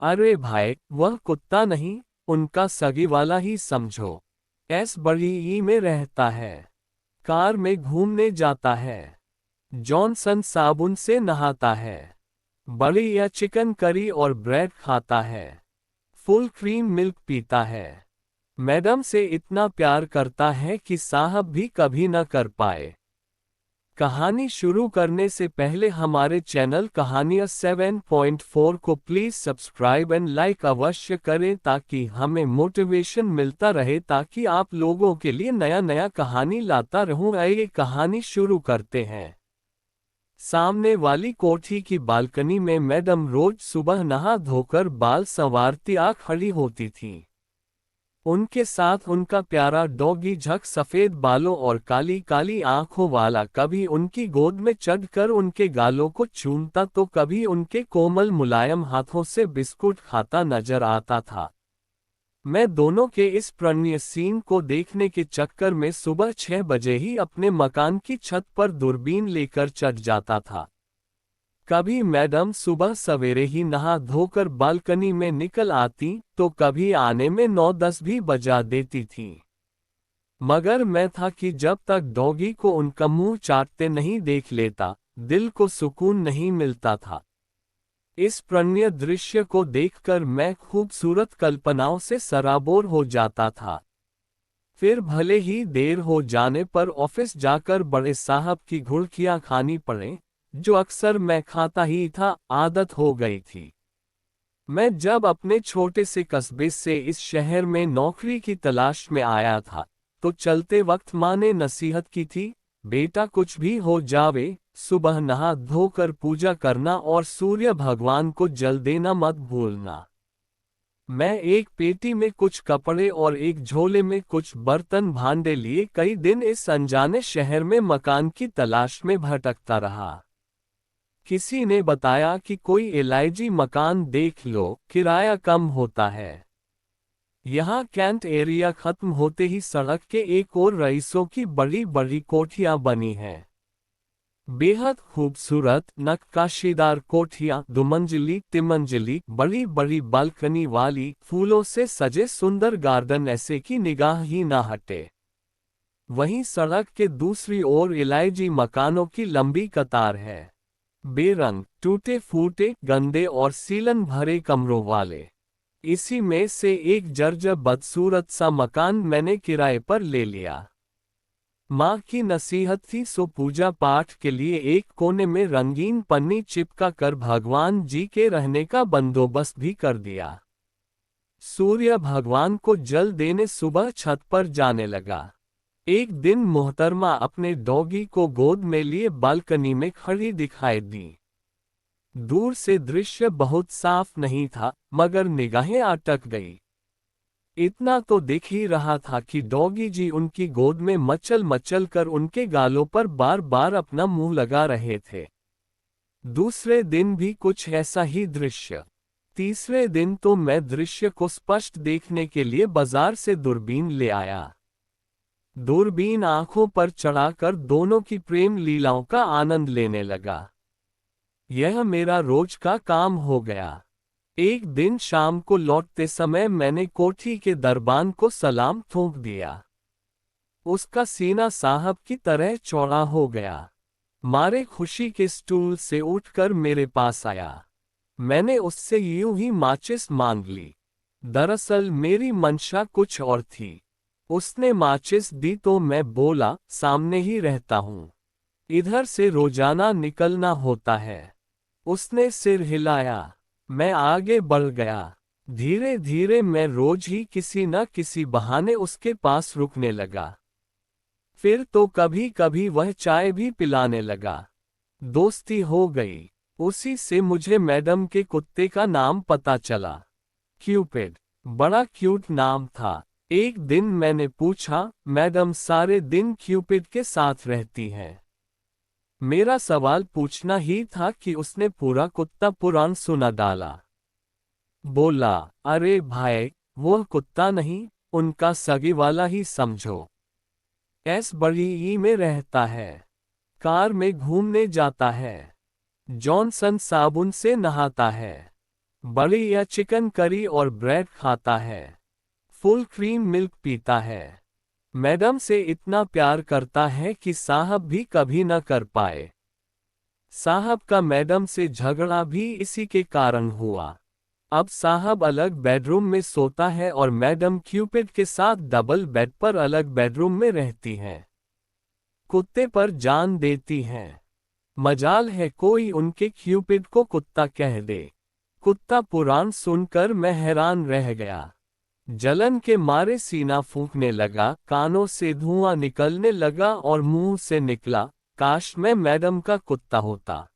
अरे भाई, वह कुत्ता नहीं, उनका सगी वाला ही समझो। एस बड़ी ई में रहता है। कार में घूमने जाता है। जॉनसन साबुन से नहाता है। बड़ी या चिकन करी और ब्रेड खाता है। फुल क्रीम मिल्क पीता है। मैडम से इतना प्यार करता है कि साहब भी कभी न कर पाए। कहानी शुरू करने से पहले हमारे चैनल कहानियाँ 7.4 को प्लीज़ सब्सक्राइब एंड लाइक अवश्य करें ताकि हमें मोटिवेशन मिलता रहे, ताकि आप लोगों के लिए नया नया कहानी लाता रहूं। आइए कहानी शुरू करते हैं। सामने वाली कोठी की बालकनी में मैडम रोज सुबह नहा धोकर बाल संवारती आ खड़ी होती थी। उनके साथ उनका प्यारा डॉगी झक सफेद बालों और काली काली आंखों वाला कभी उनकी गोद में चढ़कर उनके गालों को चूमता तो कभी उनके कोमल मुलायम हाथों से बिस्कुट खाता नजर आता था। मैं दोनों के इस प्रणीय सीन को देखने के चक्कर में सुबह 6 बजे ही अपने मकान की छत पर दूरबीन लेकर चढ़ जाता था। कभी मैडम सुबह सवेरे ही नहा धोकर बालकनी में निकल आती तो कभी आने में 9-10 भी बजा देती थी। मगर मैं था कि जब तक डॉगी को उनका मुंह चाटते नहीं देख लेता, दिल को सुकून नहीं मिलता था। इस प्रणीय दृश्य को देखकर मैं खूबसूरत कल्पनाओं से सराबोर हो जाता था। फिर भले ही देर हो जाने पर ऑफिस जाकर बड़े साहब की घुड़कियां खानी पड़े, जो अक्सर मैं खाता ही था, आदत हो गई थी। मैं जब अपने छोटे से कस्बे से इस शहर में नौकरी की तलाश में आया था, तो चलते वक्त माँ ने नसीहत की थी, बेटा कुछ भी हो जावे, सुबह नहा धोकर पूजा करना और सूर्य भगवान को जल देना मत भूलना। मैं एक पेटी में कुछ कपड़े और एक झोले में कुछ बर्तन भांडे लिए कई दिन इस अनजाने शहर में मकान की तलाश में भटकता रहा। किसी ने बताया कि कोई एलआईजी मकान देख लो, किराया कम होता है। यहाँ कैंट एरिया खत्म होते ही सड़क के एक और रईसों की बड़ी बड़ी कोठियां बनी हैं। बेहद खूबसूरत नक्काशीदार कोठियां, दुमंजिली तिमंजिली, बड़ी बड़ी बालकनी वाली, फूलों से सजे सुंदर गार्डन, ऐसे की निगाह ही ना हटे। वहीं सड़क के दूसरी ओर एलआईजी मकानों की लंबी कतार है। बेरंग, टूटे फूटे, गंदे और सीलन भरे कमरों वाले। इसी में से एक जर्जर बदसूरत सा मकान मैंने किराए पर ले लिया। माँ की नसीहत थी, सो पूजा पाठ के लिए एक कोने में रंगीन पन्नी चिपका कर भगवान जी के रहने का बंदोबस्त भी कर दिया। सूर्य भगवान को जल देने सुबह छत पर जाने लगा। एक दिन मोहतरमा अपने डॉगी को गोद में लिए बालकनी में खड़ी दिखाई दी। दूर से दृश्य बहुत साफ नहीं था, मगर निगाहें अटक गई। इतना तो दिख ही रहा था कि डॉगी जी उनकी गोद में मचल मचल कर उनके गालों पर बार बार अपना मुंह लगा रहे थे। दूसरे दिन भी कुछ ऐसा ही दृश्य। तीसरे दिन तो मैं दृश्य को स्पष्ट देखने के लिए बाजार से दूरबीन ले आया। दूरबीन आंखों पर चढ़ाकर दोनों की प्रेम लीलाओं का आनंद लेने लगा। यह मेरा रोज का काम हो गया। एक दिन शाम को लौटते समय मैंने कोठी के दरबान को सलाम ठोक दिया। उसका सीना साहब की तरह चौड़ा हो गया। मारे खुशी के स्टूल से उठकर मेरे पास आया। मैंने उससे यूं ही माचिस मांग ली। दरअसल मेरी मंशा कुछ और थी। उसने माचिस दी तो मैं बोला, सामने ही रहता हूं, इधर से रोजाना निकलना होता है। उसने सिर हिलाया। मैं आगे बढ़ गया। धीरे धीरे मैं रोज ही किसी न किसी बहाने उसके पास रुकने लगा। फिर तो कभी कभी वह चाय भी पिलाने लगा। दोस्ती हो गई। उसी से मुझे मैडम के कुत्ते का नाम पता चला, क्यूपिड। बड़ा क्यूट नाम था। एक दिन मैंने पूछा, मैडम सारे दिन क्यूपिड के साथ रहती हैं? मेरा सवाल पूछना ही था कि उसने पूरा कुत्ता पुराण सुना डाला। बोला, अरे भाई, वो कुत्ता नहीं, उनका सगी वाला ही समझो। एस बड़ी ई में रहता है। कार में घूमने जाता है। जॉनसन साबुन से नहाता है। बड़ी या चिकन करी और ब्रेड खाता है। फुल क्रीम मिल्क पीता है। मैडम से इतना प्यार करता है कि साहब भी कभी न कर पाए। साहब का मैडम से झगड़ा भी इसी के कारण हुआ। अब साहब अलग बेडरूम में सोता है और मैडम क्यूपिड के साथ डबल बेड पर अलग बेडरूम में रहती हैं। कुत्ते पर जान देती हैं। मजाल है कोई उनके क्यूपिड को कुत्ता कह दे। कुत्ता पुराण सुनकर मैं हैरान रह गया। जलन के मारे सीना फूंकने लगा, कानों से धुआं निकलने लगा और मुंह से निकला, काश मैं मैडम का कुत्ता होता।